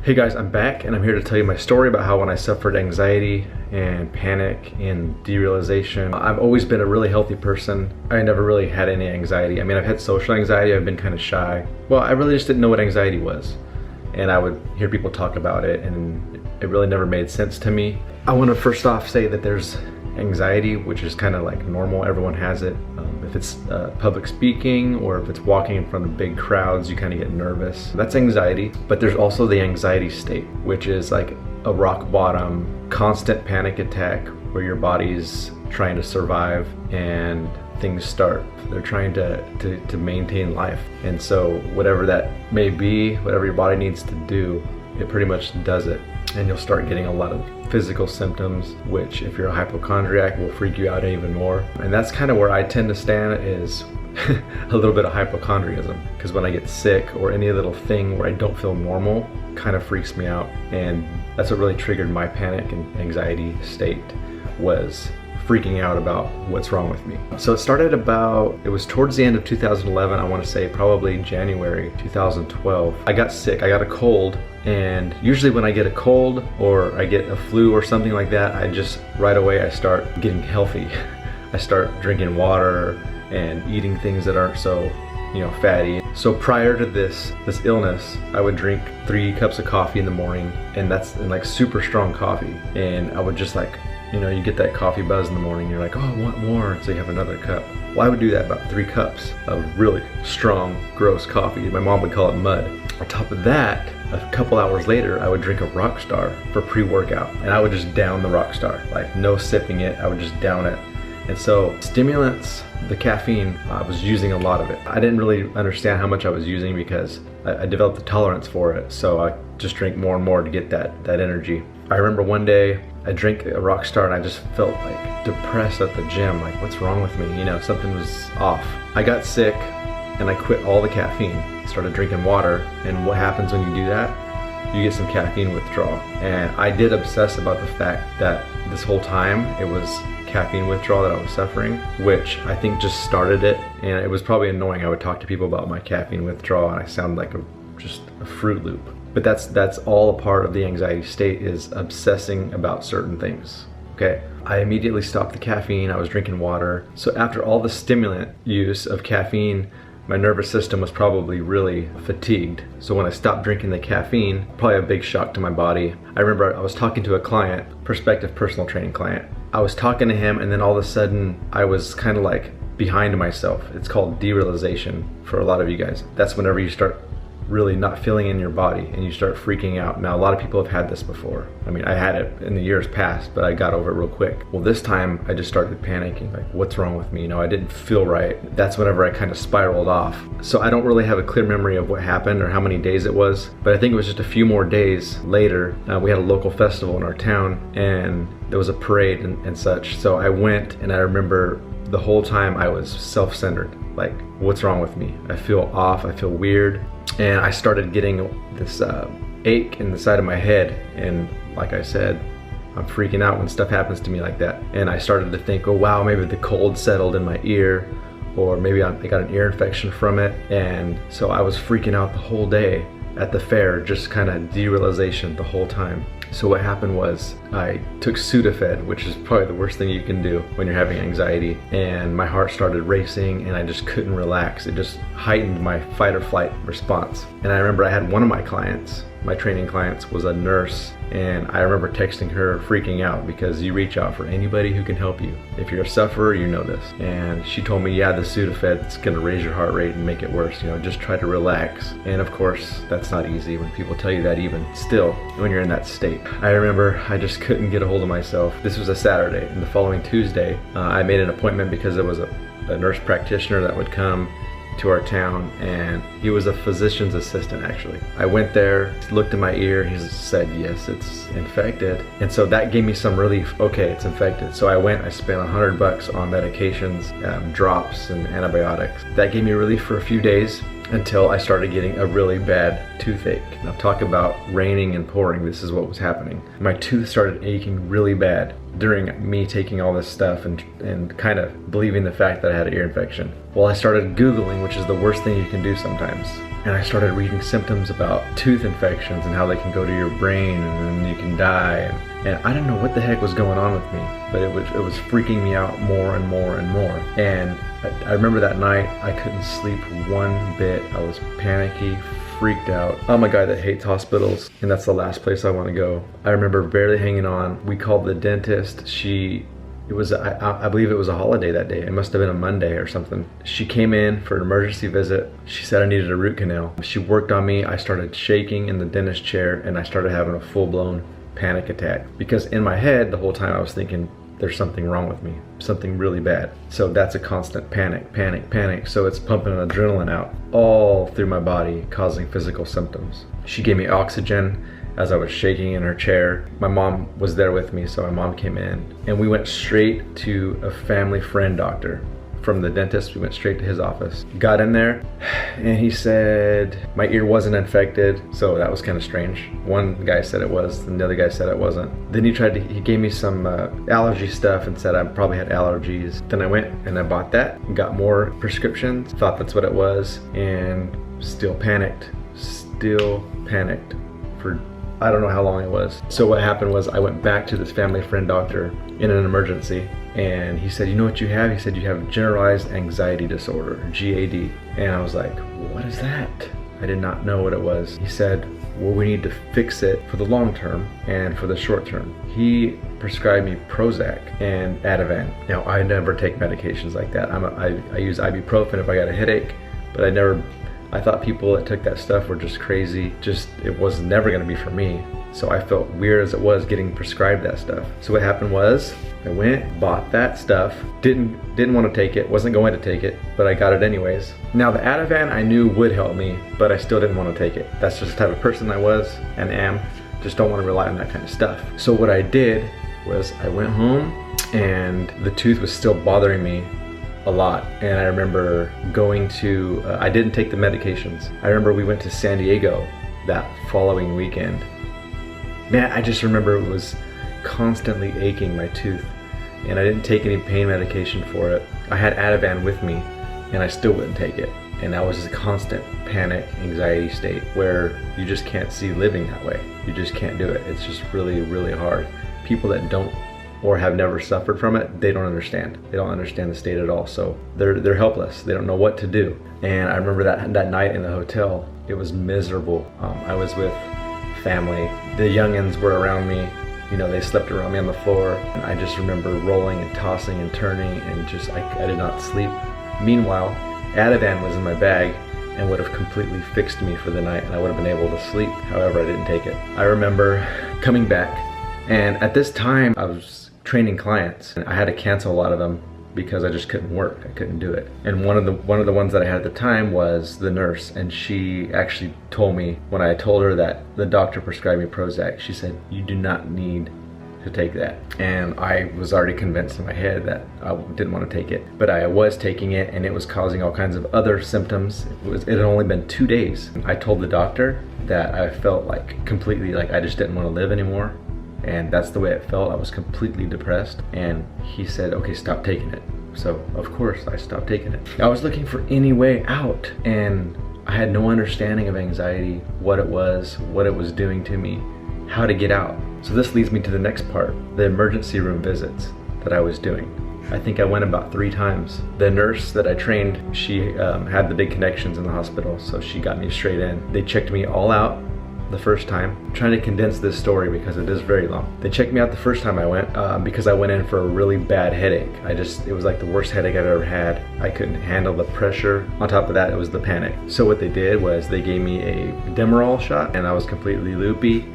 Hey guys, I'm back and I'm here to tell you my story about how when I suffered anxiety and panic and derealization, I've always been a really healthy person. I never really had any anxiety. I mean, I've had social anxiety, I've been kind of shy. Well, I really just didn't know what anxiety was. And I would hear people talk about it and it really never made sense to me. I want to first off say that there's anxiety, which is kind of like normal, everyone has it. If it's public speaking or if it's walking in front of big crowds, you kind of get nervous. That's anxiety, but there's also the anxiety state, which is like a rock bottom, constant panic attack where your body's trying to survive and things start. They're trying to maintain life. And so whatever that may be, whatever your body needs to do, it pretty much does it. And you'll start getting a lot of physical symptoms, which if you're a hypochondriac will freak you out even more. And that's kind of where I tend to stand, is a little bit of hypochondriacism, because when I get sick or any little thing where I don't feel normal, kind of freaks me out. And that's what really triggered my panic and anxiety state, was freaking out about what's wrong with me. So it started it was towards the end of 2011, I want to say probably January 2012. I got sick, I got a cold, and usually when I get a cold or I get a flu or something like that, right away I start getting healthy. I start drinking water and eating things that aren't so, fatty. So prior to this illness, I would drink 3 cups of coffee in the morning, and that's like super strong coffee. And I would just you get that coffee buzz in the morning, you're like, oh, I want more, so you have another cup. Well, I would do that about 3 cups of really strong, gross coffee. My mom would call it mud. On top of that, a couple hours later, I would drink a Rockstar for pre-workout, and I would just down the Rockstar, like no sipping it, I would just down it. And so stimulants, the caffeine, I was using a lot of it. I didn't really understand how much I was using because I developed a tolerance for it, so I just drank more and more to get that energy. I remember one day I drank a Rockstar and I just felt like depressed at the gym, like what's wrong with me? Something was off. I got sick and I quit all the caffeine, started drinking water, and what happens when you do that? You get some caffeine withdrawal. And I did obsess about the fact that this whole time it was caffeine withdrawal that I was suffering, which I think just started it. And it was probably annoying. I would talk to people about my caffeine withdrawal and I sound like just a Fruit Loop. But that's all a part of the anxiety state, is obsessing about certain things, okay? I immediately stopped the caffeine, I was drinking water. So after all the stimulant use of caffeine, my nervous system was probably really fatigued. So when I stopped drinking the caffeine, probably a big shock to my body. I remember I was talking to a client, prospective personal training client. I was talking to him and then all of a sudden I was kind of like behind myself. It's called derealization for a lot of you guys. That's whenever you start really not feeling in your body and you start freaking out. Now, a lot of people have had this before. I mean, I had it in the years past, but I got over it real quick. Well, this time I just started panicking, like what's wrong with me? I didn't feel right. That's whenever I kind of spiraled off. So I don't really have a clear memory of what happened or how many days it was, but I think it was just a few more days later. We had a local festival in our town and there was a parade and such. So I went, and I remember the whole time I was self-centered. Like, what's wrong with me? I feel off, I feel weird. And I started getting this ache in the side of my head. And like I said, I'm freaking out when stuff happens to me like that. And I started to think, oh wow, maybe the cold settled in my ear, or maybe I got an ear infection from it. And so I was freaking out the whole day at the fair, just kind of derealization the whole time. So what happened was I took Sudafed, which is probably the worst thing you can do when you're having anxiety, and my heart started racing and I just couldn't relax. It just heightened my fight or flight response. And I remember I had one of my clients, my training clients, was a nurse, and I remember texting her freaking out, because you reach out for anybody who can help you. If you're a sufferer, you know this. And she told me, yeah, the Sudafed is gonna raise your heart rate and make it worse, just try to relax. And of course, that's not easy when people tell you that, even still, when you're in that state. I remember I just couldn't get a hold of myself. This was a Saturday, and the following Tuesday, I made an appointment because there was a nurse practitioner that would come to our town, and he was a physician's assistant actually. I went there, looked in my ear, he said, yes, it's infected. And so that gave me some relief. Okay, it's infected. So I went, I spent $100 on medications, drops and antibiotics. That gave me relief for a few days until I started getting a really bad toothache. Now talk about raining and pouring, this is what was happening. My tooth started aching really bad during me taking all this stuff and kind of believing the fact that I had an ear infection. Well, I started Googling, which is the worst thing you can do sometimes. and I started reading symptoms about tooth infections and how they can go to your brain and then you can die. And I didn't know what the heck was going on with me, but it was freaking me out more and more and more. And I remember that night I couldn't sleep one bit. I was panicky, freaked out. I'm a guy that hates hospitals, and that's the last place I want to go. I remember barely hanging on. We called the dentist. I believe it was a holiday that day. It must have been a Monday or something. She came in for an emergency visit. She said I needed a root canal. She worked on me. I started shaking in the dentist chair, and I started having a full-blown panic attack. Because in my head, the whole time I was thinking, there's something wrong with me, something really bad. So that's a constant panic, panic, panic. So it's pumping adrenaline out all through my body, causing physical symptoms. She gave me oxygen as I was shaking in her chair. My mom was there with me, so my mom came in, and we went straight to a family friend doctor. From the dentist, we went straight to his office. Got in there, and he said my ear wasn't infected, so that was kind of strange. One guy said it was, and the other guy said it wasn't. Then he gave me some allergy stuff and said I probably had allergies. Then I went and I bought that, got more prescriptions, thought that's what it was, and still panicked for I don't know how long it was. So what happened was I went back to this family friend doctor in an emergency, and he said, you know what you have? He said, you have generalized anxiety disorder, GAD. And I was like, what is that? I did not know what it was. He said, well, we need to fix it for the long term and for the short term. He prescribed me Prozac and Ativan. Now, I never take medications like that. I use ibuprofen if I got a headache, but I thought people that took that stuff were just crazy. It was never gonna be for me. So I felt weird as it was getting prescribed that stuff. So what happened was, I went, bought that stuff, didn't want to take it, wasn't going to take it, but I got it anyways. Now the Ativan I knew would help me, but I still didn't want to take it. That's just the type of person I was and am. Just don't want to rely on that kind of stuff. So what I did was I went home, and the tooth was still bothering me a lot. And I remember going to, I didn't take the medications. I remember we went to San Diego that following weekend. Man, I just remember it was constantly aching, my tooth, and I didn't take any pain medication for it. I had Ativan with me, and I still wouldn't take it. And that was just a constant panic, anxiety state where you just can't see living that way. You just can't do it. It's just really, really hard. People that don't or have never suffered from it, they don't understand. They don't understand the state at all. So they're helpless. They don't know what to do. And I remember that night in the hotel, it was miserable. I was with family. The youngins were around me. You know, they slept around me on the floor. And I just remember rolling and tossing and turning, and just, I did not sleep. Meanwhile, Ativan was in my bag and would have completely fixed me for the night, and I would have been able to sleep. However, I didn't take it. I remember coming back, and at this time I was training clients, and I had to cancel a lot of them because I just couldn't work. I couldn't do it. And one of the ones that I had at the time was the nurse, and she actually told me, when I told her that the doctor prescribed me Prozac, she said, you do not need to take that. And I was already convinced in my head that I didn't want to take it, but I was taking it, and it was causing all kinds of other symptoms. It had only been 2 days. I told the doctor that I felt like completely like I just didn't want to live anymore. And that's the way it felt. I was completely depressed. And he said, okay, stop taking it. So of course I stopped taking it. I was looking for any way out, and I had no understanding of anxiety, what it was doing to me, how to get out. So this leads me to the next part, the emergency room visits that I was doing. I think I went about 3 times. The nurse that I trained, she had the big connections in the hospital, so she got me straight in. They checked me all out the first time. I'm trying to condense this story because it is very long. They checked me out the first time I went because I went in for a really bad headache. It was like the worst headache I've ever had. I couldn't handle the pressure. On top of that, it was the panic. So what they did was they gave me a Demerol shot, and I was completely loopy,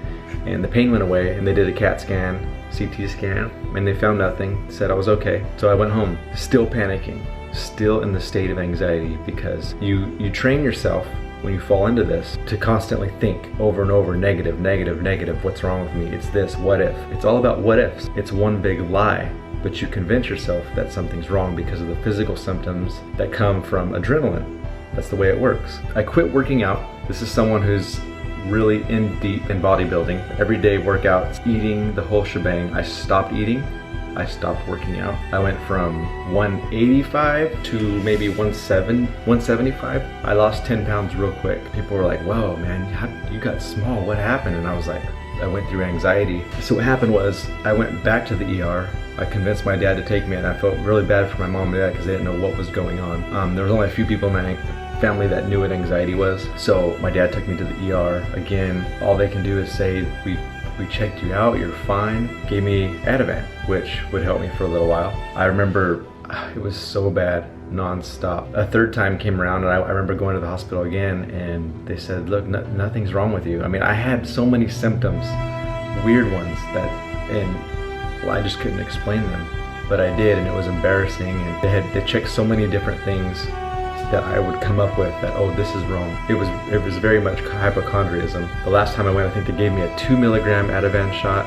and the pain went away, and they did a CAT scan, CT scan, and they found nothing, said I was okay. So I went home, still panicking, still in the state of anxiety, because you train yourself when you fall into this to constantly think over and over, negative, negative, negative, what's wrong with me? It's this, what if? It's all about what ifs. It's one big lie, but you convince yourself that something's wrong because of the physical symptoms that come from adrenaline. That's the way it works. I quit working out. This is someone who's really in deep in bodybuilding, everyday workouts, eating the whole shebang. I stopped eating I stopped working out. I went from 185 to maybe 175. I lost 10 pounds real quick. People were like, whoa, man, you got small, what happened? And I was like, I went through anxiety. So what happened was I went back to the ER. I convinced my dad to take me, and I felt really bad for my mom and dad because they didn't know what was going on. There was only a few people in my family that knew what anxiety was. So my dad took me to the ER. Again, all they can do is say, we checked you out, you're fine. Gave me Ativan, which would help me for a little while. I remember it was so bad, non-stop. A third time came around, and I remember going to the hospital again, and they said, look, nothing's wrong with you. I mean, I had so many symptoms, weird ones, well, I just couldn't explain them. But I did, and it was embarrassing, and they checked so many different things that I would come up with that, oh, this is wrong. It was very much hypochondrianism. The last time I went, I think they gave me a 2 milligram Ativan shot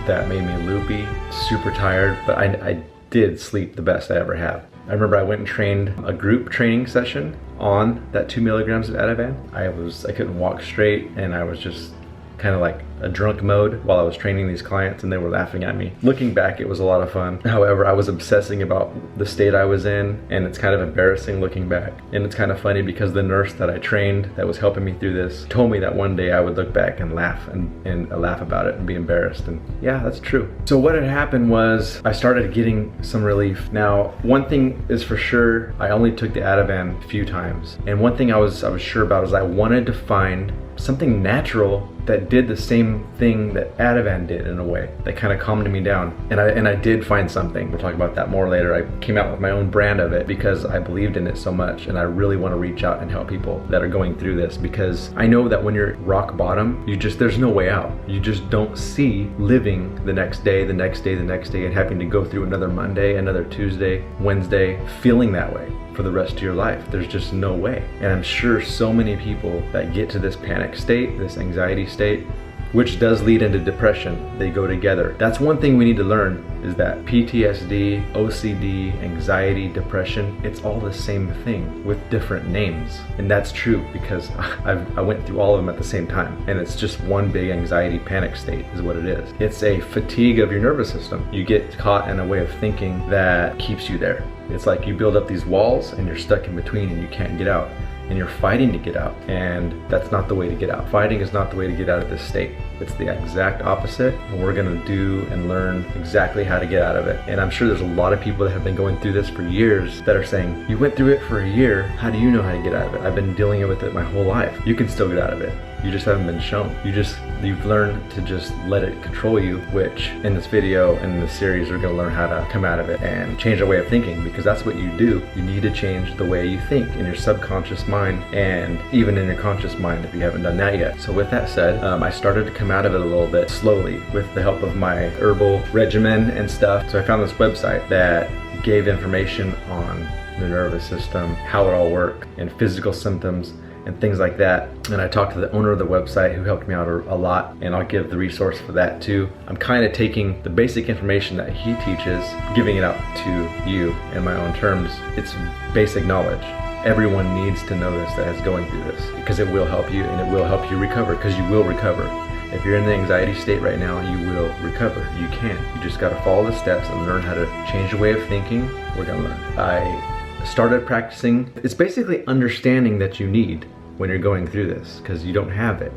that made me loopy, super tired, but I did sleep the best I ever have. I remember I went and trained a group training session on that 2 milligrams of Ativan. I couldn't walk straight, and I was just kind of like a drunk mode while I was training these clients, and they were laughing at me. Looking back, it was a lot of fun. However, I was obsessing about the state I was in, and it's kind of embarrassing looking back. And it's kind of funny because the nurse that I trained that was helping me through this told me that one day I would look back and laugh and laugh about it and be embarrassed. And yeah, that's true. So what had happened was I started getting some relief. Now, one thing is for sure, I only took the Ativan a few times. And one thing I was sure about is I wanted to find something natural that did the same thing that Ativan did in a way, that kind of calmed me down. And I did find something. We'll talk about that more later. I came out with my own brand of it because I believed in it so much, and I really want to reach out and help people that are going through this, because I know that when you're rock bottom, there's no way out. You just don't see living the next day, the next day, the next day, and having to go through another Monday, another Tuesday, Wednesday, feeling that way for the rest of your life. There's just no way. And I'm sure so many people that get to this panic state, this anxiety state, which does lead into depression, they go together. That's one thing we need to learn, is that PTSD, OCD, anxiety, depression, it's all the same thing with different names. And that's true because I went through all of them at the same time. And it's just one big anxiety panic state is what it is. It's a fatigue of your nervous system. You get caught in a way of thinking that keeps you there. It's like you build up these walls and you're stuck in between and you can't get out. And you're fighting to get out, and that's not the way to get out. Fighting is not the way to get out of this state. It's the exact opposite, and we're gonna do and learn exactly how to get out of it. And I'm sure there's a lot of people that have been going through this for years that are saying, you went through it for a year, how do you know how to get out of it? I've been dealing with it my whole life. You can still get out of it. You just haven't been shown. You've learned to just let it control you, which in this video and in this series, we're gonna learn how to come out of it and change our way of thinking, because that's what you do. You need to change the way you think in your subconscious mind and even in your conscious mind if you haven't done that yet. So with that said, I started to come out of it a little bit slowly with the help of my herbal regimen and stuff. So I found this website that gave information on the nervous system, how it all worked, and physical symptoms and things like that. And I talked to the owner of the website who helped me out a lot, and I'll give the resource for that too. I'm kind of taking the basic information that he teaches, giving it out to you in my own terms. It's basic knowledge. Everyone needs to know this that is going through this, because it will help you, and it will help you recover, because you will recover. If you're in the anxiety state right now, you will recover. You can. You just got to follow the steps and learn how to change your way of thinking. We're going to learn. I started practicing. It's basically understanding that you need when you're going through this, because you don't have it.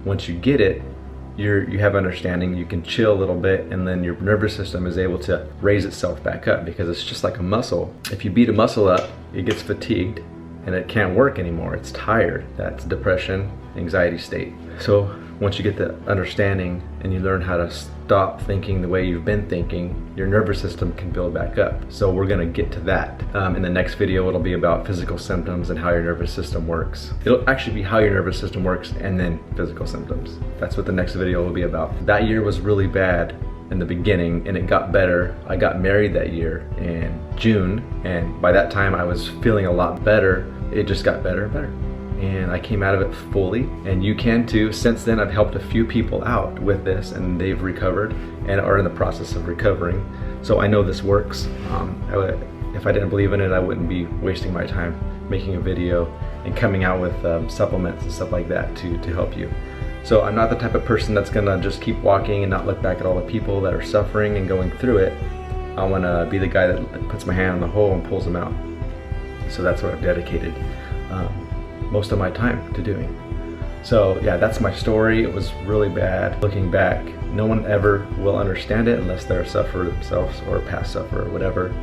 Once you get it, you have understanding, you can chill a little bit, and then your nervous system is able to raise itself back up, because it's just like a muscle. If you beat a muscle up, it gets fatigued and it can't work anymore. It's tired. That's depression, anxiety state. So once you get the understanding and you learn how to stop thinking the way you've been thinking, your nervous system can build back up. So we're gonna get to that. In the next video, it'll be about physical symptoms and how your nervous system works. It'll actually be how your nervous system works and then physical symptoms. That's what the next video will be about. That year was really bad in the beginning, and it got better. I got married that year in June, and by that time I was feeling a lot better. It just got better and better. And I came out of it fully, and you can too. Since then, I've helped a few people out with this, and they've recovered and are in the process of recovering. So I know this works. If I didn't believe in it, I wouldn't be wasting my time making a video and coming out with supplements and stuff like that to help you. So I'm not the type of person that's gonna just keep walking and not look back at all the people that are suffering and going through it. I want to be the guy that puts my hand on the hole and pulls them out. So that's what I've dedicated most of my time to doing. So yeah, that's my story. It was really bad. Looking back, no one ever will understand it unless they're a sufferer themselves or a past sufferer or whatever.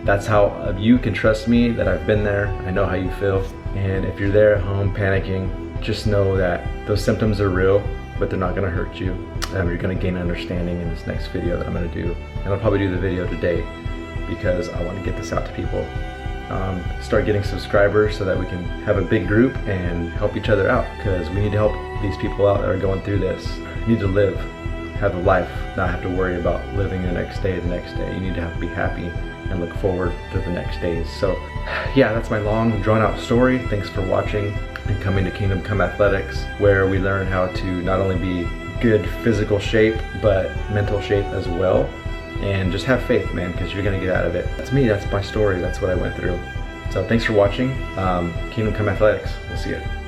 That's how you can trust me, that I've been there. I know how you feel. And if you're there at home panicking, just know that those symptoms are real, but they're not gonna hurt you. You're gonna gain understanding in this next video that I'm gonna do. And I'll probably do the video today because I wanna get this out to people. Start getting subscribers so that we can have a big group and help each other out, because we need to help these people out that are going through this. You need to live, have a life, not have to worry about living the next day. You need to have to be happy and look forward to the next days. So yeah, that's my long drawn out story. Thanks for watching and coming to Kingdom Come Athletics, where we learn how to not only be good physical shape, but mental shape as well. And just have faith, man, because you're gonna get out of it. That's me, that's my story, that's what I went through. So thanks for watching Kingdom Come Athletics. We'll see you.